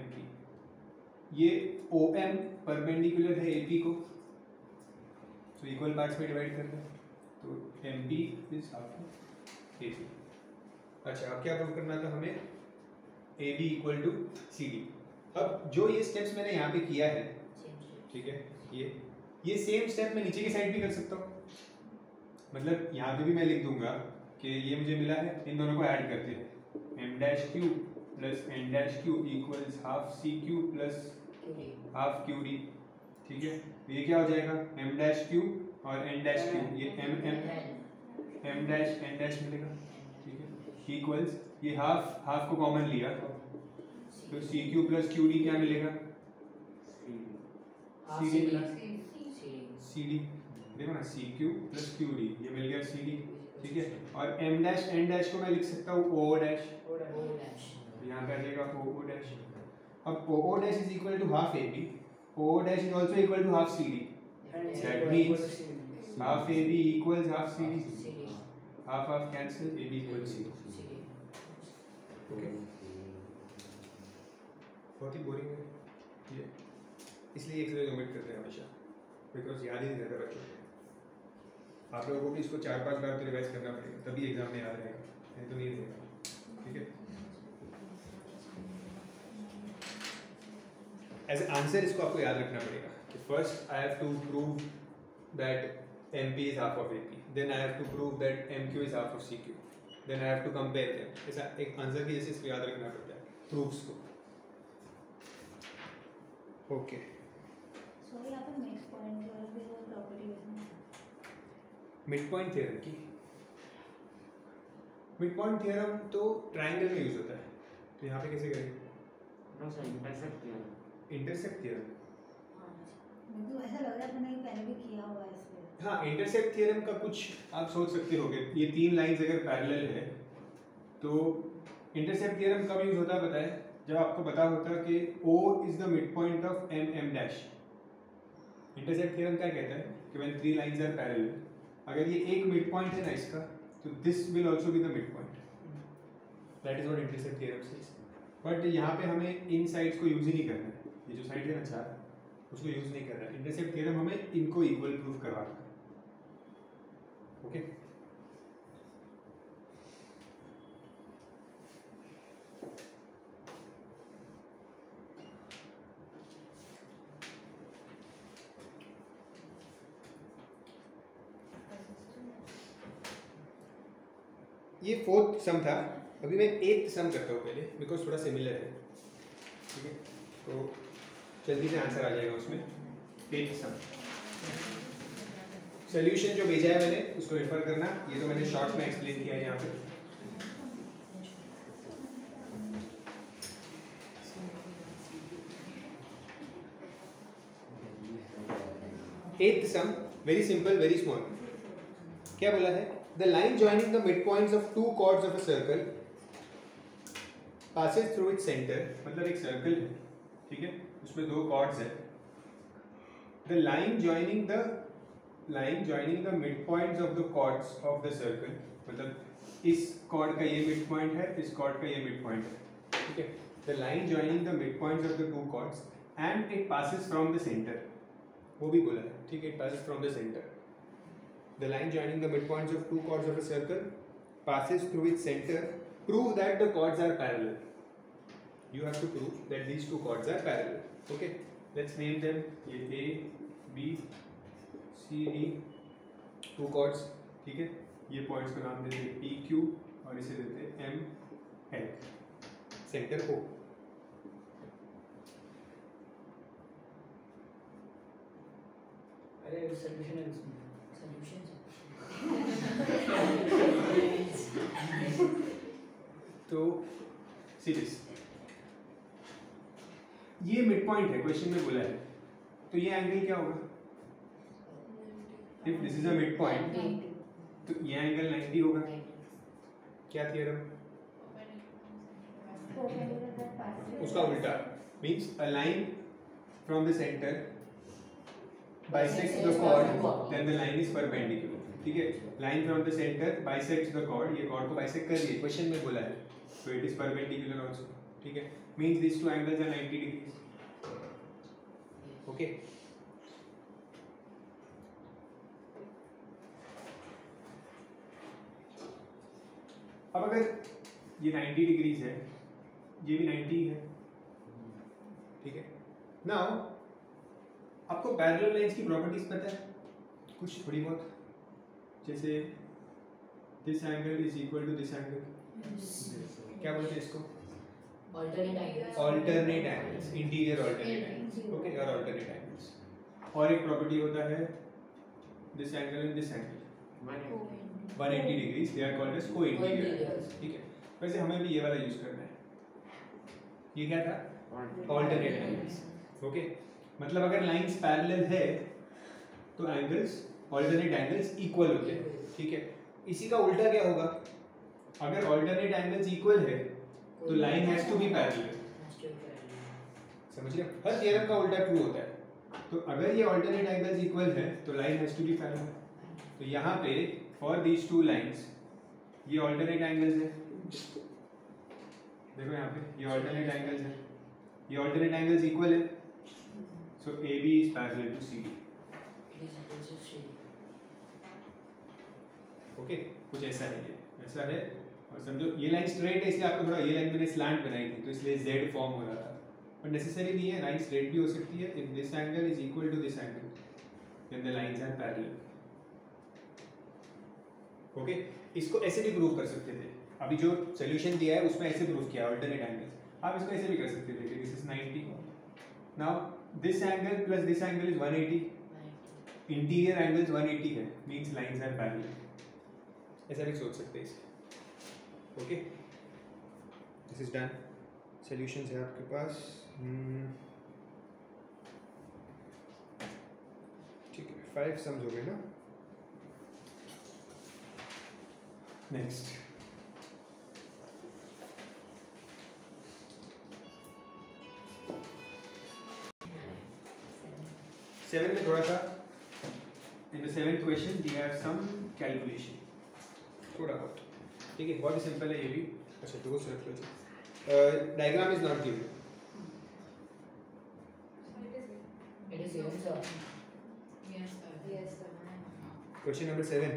MP. ये OM perpendicular है AP को, तो equal parts में divide करना है. तो MP is half of AP. अच्छा, अब क्या प्रूव करना था हमें? AB equal to CD. अब जो ये स्टेप्स मैंने यहाँ पे किया है, ठीक है, ये सेम स्टेप मैं नीचे की साइड भी कर सकता हूँ. मतलब यहाँ पे भी मैं लिख दूंगा कि ये मुझे मिला है, इन दोनों को ऐड करते हैं. M dash Q plus N dash Q equals half CQ plus half QD. ठीक है. ये क्या हो जाएगा? M dash Q और N dash Q. ये m डैश n डैश मिलेगा, ठीक है, इक्वल्स ये हाफ को कॉमन लिया तो C Q plus Q D क्या मिलेगा, सी डी सी डी, देखो ना C Q plus Q D ये मिल गया सी डी, ठीक है, और m डैश n डैश को मैं लिख सकता हूँ o डैश, यहाँ पे आ जाएगा o डैश। अब o dash is equal to half ab, o dash is also equal to half cd, that means half ab equals half cd, half cancel, ab equals cd, okay. बहुत ही boring है ये, इसलिए exercise omit करते हैं हमेशा, because याद ही नहीं रहता बच्चों को। आप लोगों को भी इसको 4-5 बार तो रिवाइज करना पड़ेगा, तभी एग्जाम में याद रहेगा, नहीं तो नहीं रहेगा, ठीक है। एज आंसर इसको आपको याद रखना पड़ेगा कि first I have to prove that MP is half of AP, then I have to prove that MQ is half of CQ, then I have to compare them। ऐसा एक आंसर की जैसे इसको याद रखना पड़ता है प्रूफ्स को, ओके। सो यहाँ पे मिड पॉइंट थ्योरम की वो प्रॉपर्टी है, मिड पॉइंट थ्योरम की, मिड पॉइंट थ्योरम तो ट्रायंगल में यूज होता है, तो यहाँ पे कैसे करेंगे, इंटरसेक्ट थ्योरम, मुझे तो ऐसा लग रहा है मैंने पहले भी किया हुआ है इस पे। हाँ इंटरसेक्ट थ्योरम का कुछ आप सोच सकते होगे, ये 3 लाइंस अगर पैरेलल है तो इंटरसेक्ट थ्योरम कब यूज होता है पता है, जब आपको पता होता है कि O is the mid point of M dash. Intersect theorem क्या कहता है कि व्हेन 3 लाइंस आर पैरेलल, अगर ये एक मिड पॉइंट है ना इसका, तो this will also be the mid point, that is what intersect theorem says. But यहाँ पे हमें इन साइड्स को यूज ही नहीं करना है, ये जो साइड है ना 4 उसको यूज नहीं करना है, इंटरसेक्ट थ्योरम हमें इनको इक्वल प्रूव करवाना है, ओके। ये 4th सम था, अभी मैं 8th सम करता हूँ पहले, बिकॉज थोड़ा सिमिलर है, ठीक है, तो जल्दी से आंसर आ जाएगा उसमें। 8th सम सोल्यूशन जो भेजा है मैंने उसको रेफर करना, ये तो मैंने शॉर्ट में एक्सप्लेन किया है यहाँ पे। Eighth sum very simple very small, क्या बोला है, the line joining the mid points of 2 chords of a circle passes through its center, मतलब एक सर्कल है, ठीक है, उसमें 2 chords है, the line joining the midpoints of the chords of the circle, मतलब इस chord का ये midpoint है, इस chord का ये midpoint है, ठीक है, the line joining the midpoints of the 2 chords and it passes from the center, वो भी बोला है, ठीक है, it passes from the center, the line joining the midpoints of 2 chords of a circle passes through its center, prove that the chords are parallel, you have to prove that these 2 chords are parallel, okay, let's name them, ये A B C D 2 chords, ठीक है, ये points को नाम देते हैं P Q और इसे देते हैं M L, सेंटर O। अरे सॉल्यूशन है उसमें, तो सीरीज ये मिड पॉइंट है, क्वेश्चन में बोला है, तो ये एंगल क्या होगा, if this is a mid point तो ये एंगल 90 होगा, क्या थ्योरम, उसका उल्टा, means a line from the centre bisects the chord, then the line is perpendicular, ठीक है, line from the centre bisects the chord, ये chord को bisect कर रही है, क्वेश्चन में बोला है, so it is perpendicular also, ठीक है, means these 2 angles are 90 degrees, okay। अब अगर ये 90 डिग्रीज है, ये भी 90 है, ठीक है, नाउ आपको पैरेलल लाइंस की प्रॉपर्टीज पता है कुछ थोड़ी बहुत, जैसे this angle is equal to this angle, क्या बोलते हैं इसको, alternate angles, interior alternate angles, okay, और ऑल्टरनेट एंगल्स, और एक प्रॉपर्टी होता है this angle and this angle, 180 degrees, they are called as co-interior. ठीक है, वैसे हमें भी ये वाला यूज करना है। ये क्या था? Alternate angles. ओके, मतलब अगर लाइंस पैरेलल है तो एंगल्स, ऑल्टरनेट एंगल्स इक्वल होते हैं। ठीक है, इसी का उल्टा क्या होगा? अगर ऑल्टरनेट एंगल्स इक्वल है तो line has to be parallel. समझ रहे हो? हर थ्योरम का उल्टा ट्रू होता है। तो अगर ये ऑल्टरनेट एंगल्स इक्वल है तो line has to be parallel. तो यहाँ पे फॉर दीज टू लाइंस ये ऑल्टरनेट एंगल्स है। देखो यहाँ पे ये ऑल्टरनेट एंगल्स है, ये ऑल्टरनेट एंगल्स इक्वल है, so AB is parallel to CD। Okay, कुछ ऐसा है, ये ऐसा है। और समझो ये लाइन स्ट्रेट है, इसलिए आपको थोड़ा ये लाइन मैंने स्लैंट बनाई थी तो इसलिए Z फॉर्म हो रहा था, पर नेसेसरी नहीं है। लाइन स्ट्रेट भी हो सकती है if this angle is equal to this angle then the lines are parallel. Okay, इसको ऐसे भी प्रूव कर सकते थे। अभी जो सॉल्यूशन दिया है उसमें ऐसे प्रूव किया ऑल्टरनेट एंगल्स। आप इसको ऐसे भी कर सकते थे कि this is 90, now this angle plus this angle is 180, interior angles 180 है, मींस लाइंस आर पैरेलल। ऐसा भी सोच सकते हैं इसे। Okay, this is done. Solutions है आपके पास। ठीक है, 5 सम्स हो गए ना। नेक्स्ट, सेवन में थोड़ा सा, in the seventh question we have some calculation, थोड़ा बहुत। ठीक है, बहुत ही सिंपल है ये भी। अच्छा, दो circle, diagram is not given. It is given, sir. Yes, sir. Yes, sir. Question number 7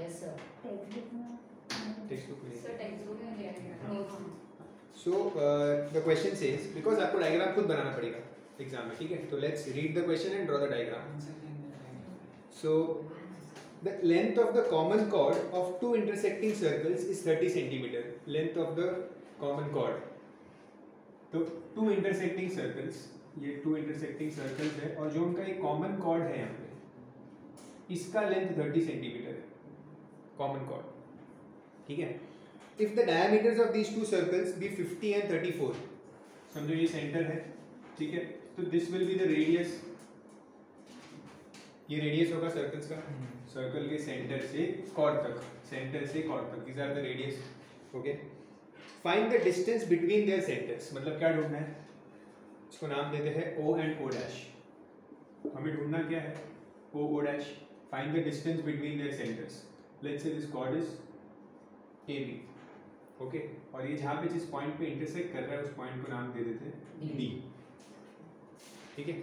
Yes, sir. Text book में। Sir, textbook में दिया गया है। So the question says, because आपको डायग्राम खुद बनाना पड़ेगा एग्जाम में। ठीक है, तो let's read the question and draw the diagram. So the length of the common chord of two intersecting circles is 30 centimeter. Length of the common chord. तो two intersecting circles, ये two intersecting circles है और जो उनका एक common chord है यहाँ पे, इसका length 30 centimeter है, common chord। ठीक है, if the diameters of these two circles be 50 and 34, समझो ये center है। ठीक है, तो this will be the radius, ये रेडियस होगा सर्कल्स का, सर्कल के सेंटर से कॉर्ड तक, सेंटर से कॉर्ड तक, these are the radius। Okay, find the distance between their centres, मतलब क्या ढूंढना है? इसको नाम देते हैं O and O डैश। हमें ढूंढना क्या है? O O dash. Find the distance between their centres. Let's say this cord is AB। Okay, और ये जहाँ पे जिस पॉइंट पे इंटरसेक्ट कर रहा है उस पॉइंट को नाम दे देते हैं D। ठीक है,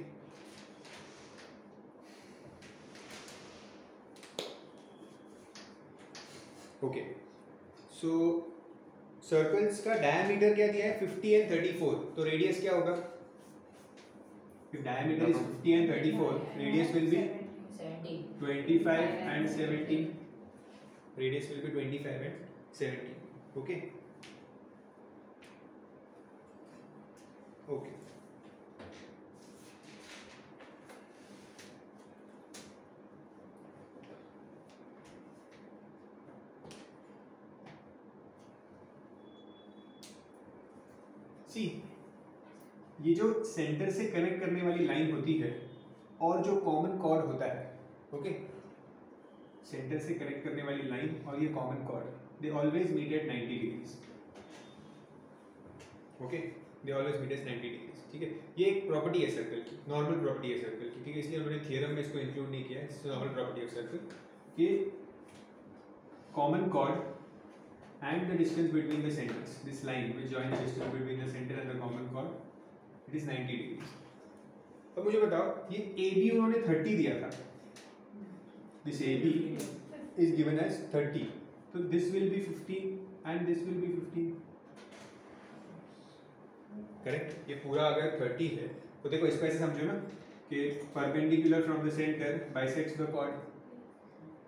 ओके। सो सर्कल्स का डायमीटर क्या दिया है? 50 एंड 34, तो रेडियस क्या होगा? If diameter is 50 and 34, radius will be 25 and 17। Radius will be 25 and 17। Okay, okay. See, ये जो सेंटर से कनेक्ट करने वाली लाइन होती है और जो कॉमन कॉर्ड होता है, ओके, सेंटर से कनेक्ट करने वाली लाइन और ये common chord, they always meet at 90 degrees. Okay, they always meet at 90 degrees. ठीक है, ये एक प्रॉपर्टी है सर्कल की, नॉर्मल प्रॉपर्टी है सर्कल की। ठीक है, इसलिए उन्होंने थियरम में इसको इंक्लूड नहीं किया है, it's normal property of circle कि common chord and the distance between the centers, this line which joins the distance between the center and the common chord, it is 90 degrees। अब मुझे बताओ, ये AB उन्होंने 30 दिया था, this AB is given as 30, तो this will be 15 and this will be 15, correct? ये पूरा अगर 30 है तो देखो इसको ऐसे समझो ना कि perpendicular from the center bisects the chord।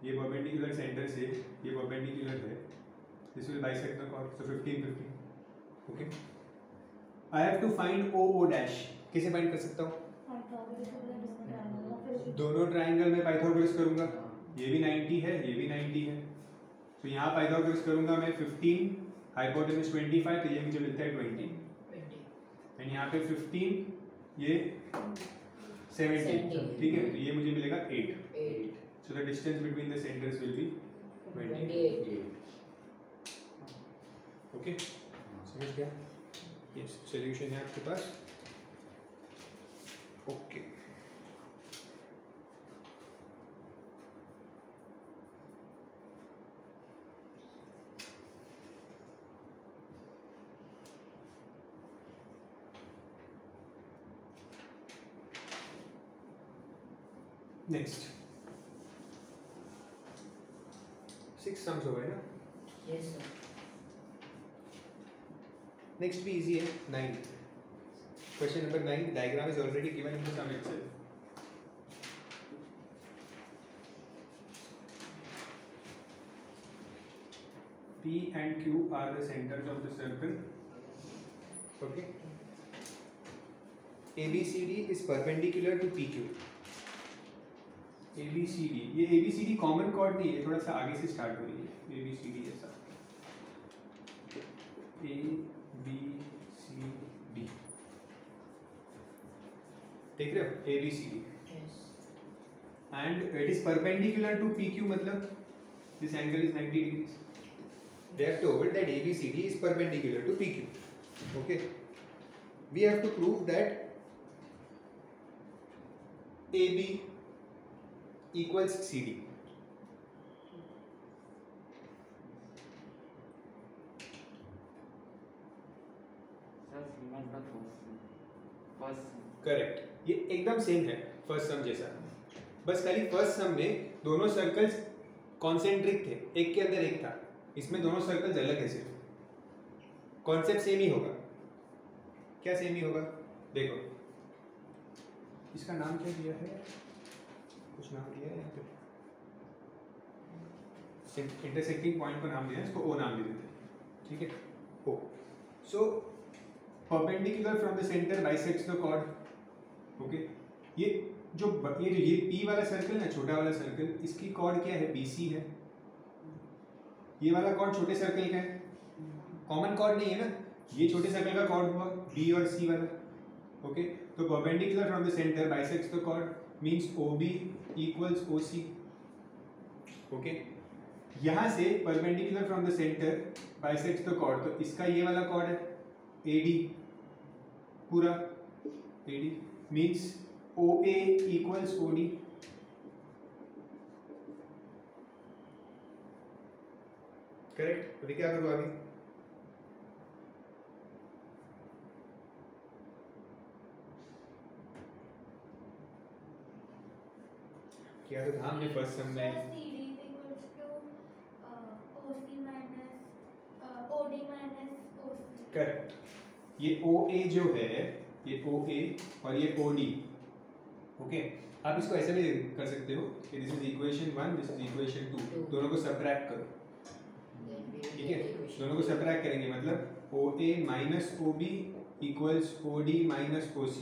ये perpendicular center से ये perpendicular है, this will bisect the chord, so 15 15। okay, I have to find O O dash। कैसे फाइंड कर सकता हूँ? दोनों ट्राइंगल में पाइथागोरस करूंगा। ये भी 90 है, ये भी 90 है, तो यहाँ पाइथागोरस करूँगा मैं 15, हाइपोटेनस 25, तो ये मुझे मिलता है 20, 20. एंड यहाँ पे 15, ये 17, ठीक है, तो ये मुझे मिलेगा 8. 8. So the distance between the centers will be 28. Okay, समझ गया? Yes, solution है आपके पास. Okay. Next. 6 sums हो गए ना? Yes, sir. Next भी easy है. 9. Question number 9. Diagram is already given in the sum itself. P and Q are the centers of the circle. Okay. ABCD is perpendicular to PQ. ABCD, ये ABCD common chord नहीं है, थोड़ा सा आगे से start हो रही है. ABCD ऐसा ABCD, देख रहे हो? ABCD Yes. and it is perpendicular to PQ, मतलब this angle is 90 degrees. They have told that ABCD is perpendicular to PQ. Okay, we have to prove that AB equals CD. Sir, same as the first. Correct, ये एकदम same है first सम जैसा, बस खाली first सम में दोनों circles concentric थे, एक के अंदर एक था. इसमें दोनों सर्कल्स अलग है, सिर्फ कॉन्सेप्ट सेम ही होगा. क्या सेम ही होगा? देखो, इसका नाम क्या दिया है? कुछ नाम दिया है यहाँ पे, इंटरसेक्टिंग पॉइंट को नाम दिया है, इसको ओ नाम दे देते हैं. ठीक है, oh. So perpendicular from the centre bisects the chord. Okay, ये P वाला सर्कल ना, छोटा वाला सर्कल, इसकी कॉर्ड क्या है? BC है. ये वाला कॉर्ड छोटे सर्कल का है, कॉमन कॉर्ड नहीं है ना, ये छोटे सर्कल का कॉर्ड हुआ B और C वाला. ओके, तो perpendicular from the centre bisects the chord means OB equals OC. Okay, यहाँ से perpendicular from the centre bisects the chord, तो इसका ये वाला कॉर्ड है AD, पूरा AD means OA equals OD. Correct. अभी क्या करूँ आगे? क्या तो था हमने फर्स्ट सम में? CD equals to OC minus OD minus OC. Correct. ये OA जो है, ये OA और ये OD. ओके, आप इसको ऐसे भी कर सकते हो कि this is equation 1, this is equation 2, दोनों को सबट्रैक्ट करो. ठीक है, दोनों को सबट्रैक्ट करेंगे मतलब OA minus OB equals OD minus OC.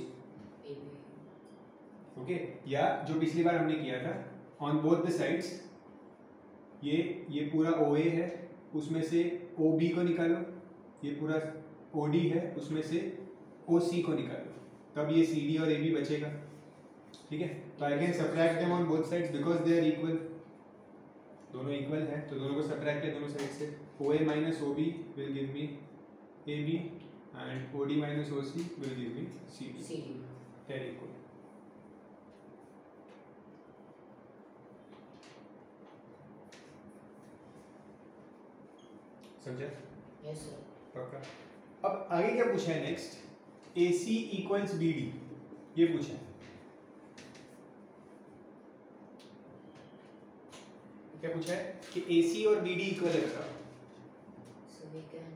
Okay, या जो पिछली बार हमने किया था, ऑन बोथ द साइड्स, ये पूरा OA है, उसमें से OB को निकालो, ये पूरा OD है, उसमें से OC को निकालो, तब ये CD और AB बचेगा. ठीक है, तो I can subtract them on both sides because they are equal. दोनों इक्वल है तो दोनों को सबट्रैक्ट किया दोनों साइड से. OA minus OB will give me AB and OD minus OC will give me CD. They are equal. समझा? Yes, sir. पक्का. अब आगे क्या पूछा है नेक्स्ट? AC इक्वल्स BD, ये पूछा है. क्या पूछा है कि AC और BD इक्वल है बताओ. So we can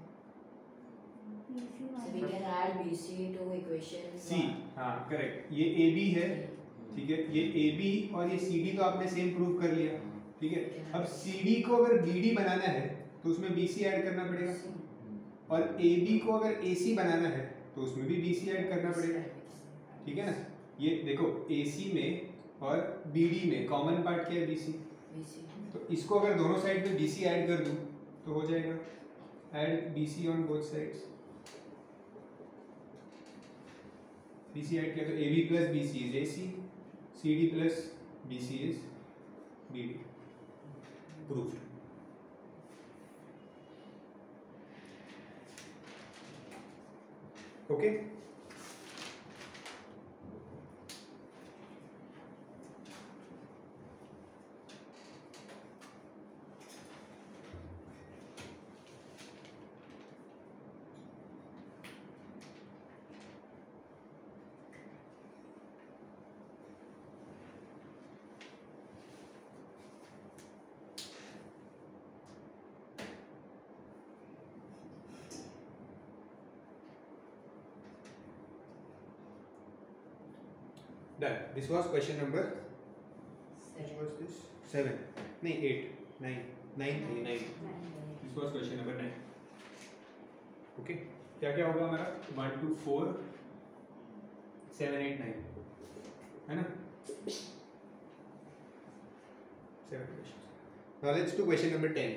BC so we can add BC to equation C. हाँ करेक्ट, ये AB है. ठीक है, ये AB और ये CD तो आपने सेम प्रूव कर लिया. ठीक है, अब CD को अगर BD बनाना है तो उसमें BC ऐड करना पड़ेगा, और AB को अगर AC बनाना है तो उसमें भी BC ऐड करना पड़ेगा. ठीक है ना. ये देखो AC में और BD में कॉमन पार्ट क्या है? BC. BC. तो इसको अगर दोनों साइड में BC ऐड कर दूं तो हो जाएगा add BC on both sides. BC add किया तो AB plus BC is AC, CD plus BC is BD। Proved. Okay done. This was question number, which was this 7 नहीं 8 9 9 9 this was question number 9. okay क्या क्या होगा हमारा 1 2 4 7 8 9 है ना 7 questions. Now let's do question number 10.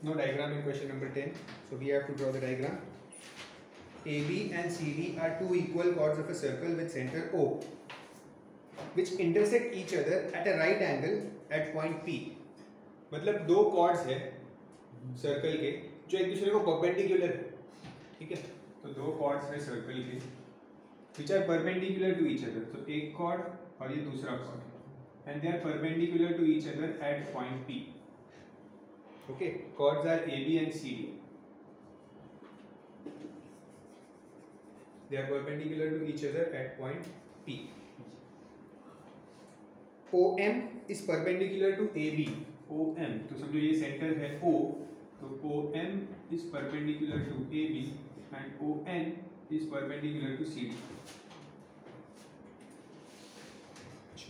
No diagram in question number 10, so we have to draw the diagram. AB and CD are two equal chords of a circle with center O, which intersect each other at a right angle at point P. मतलब दो chords है circle के जो एक दूसरे को perpendicular है, ठीक है? तो दो chords है सर्कल के which are perpendicular to each other. तो एक chord और ये दूसरा chord, and they are perpendicular to each other at point P. Okay, chords are AB and CD. They are perpendicular to each other at point P. OM is perpendicular to AB. OM, तो समझो ये centre है O, तो OM is perpendicular to AB and ON is perpendicular to CD.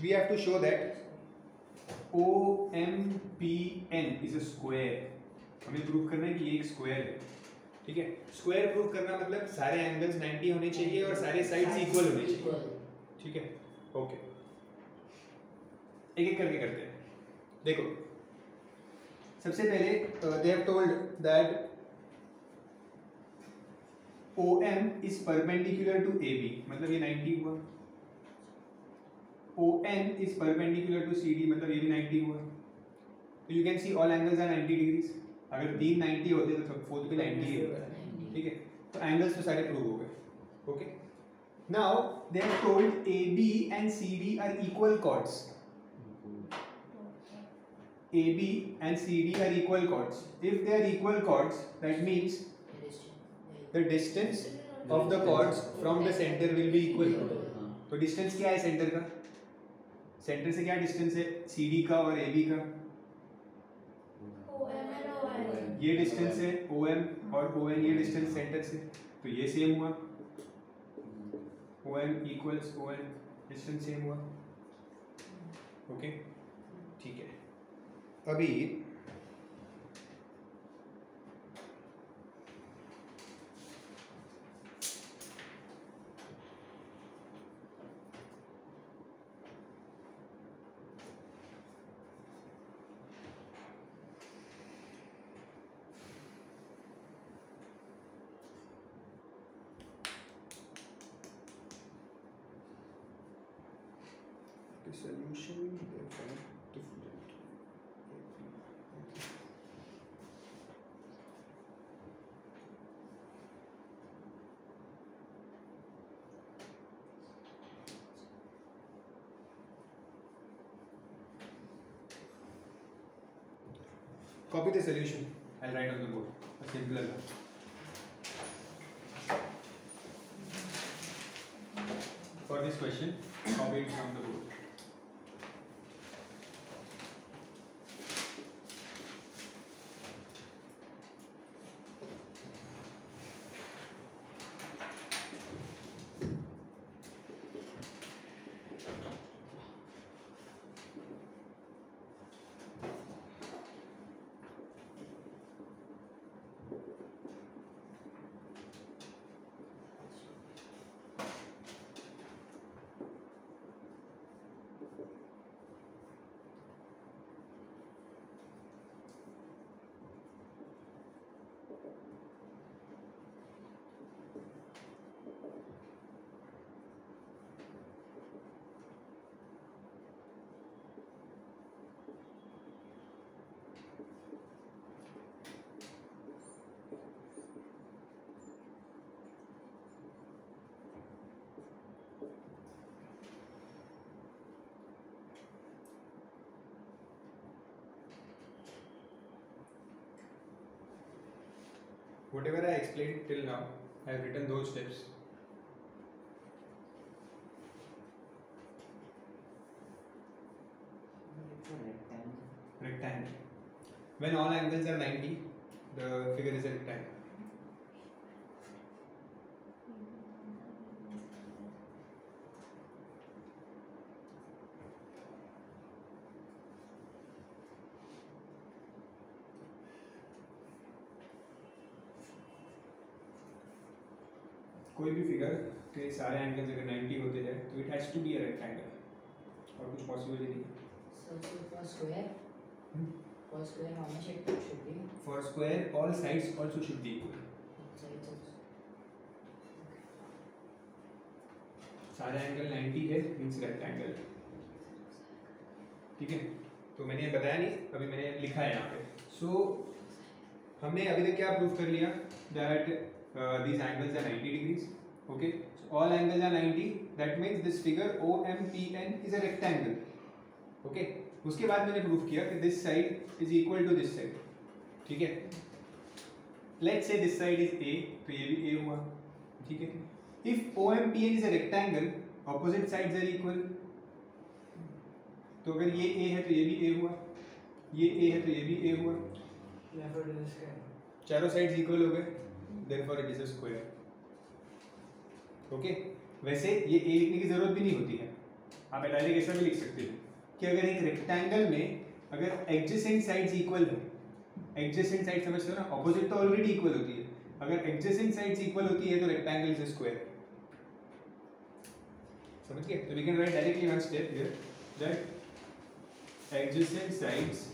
We have to show that OMPN is a square. हमें prove करना है कि ये एक स्क्वायर है, ठीक है? स्क्वायर प्रूव करना मतलब सारे एंगल्स 90 होने चाहिए और सारे साइड्स इक्वल होने चाहिए, ठीक है? ओके, एक एक करके करते हैं। देखो, सबसे पहले they have told that OM is perpendicular to AB, मतलब ये 90 हुआ। ON is perpendicular to CD, मतलब ये भी 90 हुआ। तो you can see all angles are 90 degrees. अगर तीन 90 होते तो फोर्थ भी 90 ही होगा, ठीक है? तो एंगल्स तो सारे प्रूव हो गए, okay? Now they have told AB and CD are equal chords. AB and CD are equal chords. If they are equal chords, that means the distance of the chords from the center will be equal. तो distance क्या है centre का? Centre से क्या distance है CD का और AB का? ये डिस्टेंस है OM और ON, ये डिस्टेंस सेंटर से, तो ये सेम हुआ। OM equals ON, distance same हुआ, ओके? ठीक है, अभी the solution they find different. Copy the solution. I'll write on the board. A simpler one. For this question, copy it from the board. whatever I explained till now, I have written those steps. It's a rectangle. Rectangle. When all angles are 90, the figure is a rectangle. कोई भी figure के सारे angles अगर 90 होते जाए तो it has to be a rectangle और कुछ पॉसिबल ही नहीं. So for square, for square, how much it should be? For square, all sides also should be equal. Sides also. सारे एंगल 90 है मींस रेक्टेंगल. ठीक है, तो मैंने ये बताया नहीं, अभी मैंने लिखा है यहाँ पे. सो हमने अभी तक क्या प्रूव कर लिया that these angles are 90 degrees. Okay, so all angles are 90. That means this figure OMPN is a rectangle. Okay, उसके बाद मैंने प्रूव किया कि this side is equal to this side. ठीक है, let's say this side is A, तो ये भी A हुआ. ठीक है, if OMPN is a rectangle, opposite sides are equal. तो अगर ये A है तो ये भी A हुआ, ये A है तो ये भी A हुआ. Therefore, it is square. चारों साइड्स इक्वल हो गए, therefore it is a square. Okay, वैसे ये A लिखने की जरूरत भी नहीं होती है, आप डायरेक्ट ऐसा भी लिख सकते हो कि अगर एक रेक्टेंगल में अगर एडजेसेंट साइड्स इक्वल है, एडजेसेंट साइड समझते हो ना, ऑपोजिट तो ऑलरेडी इक्वल होती है, अगर एडजेसेंट साइड्स इक्वल होती है तो रेक्टेंगल इज अ स्क्वायर. समझ गए? तो we can write directly one step here that adjacent sides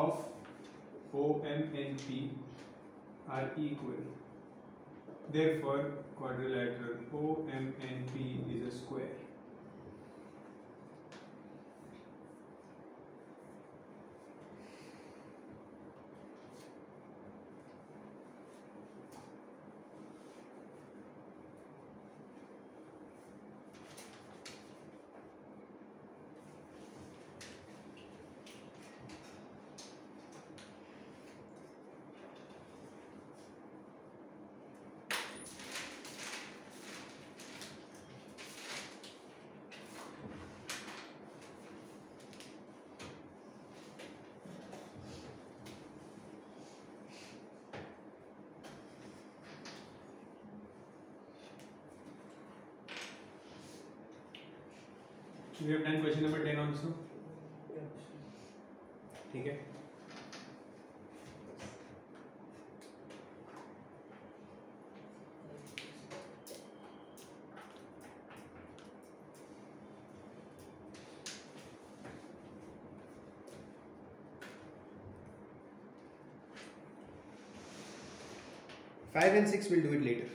of OMNP are equal. Therefore, quadrilateral OMNP is a square. We have done question number 10 also. ठीक है, five and six we'll do it later.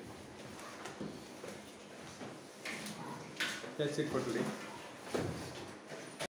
That's it for today.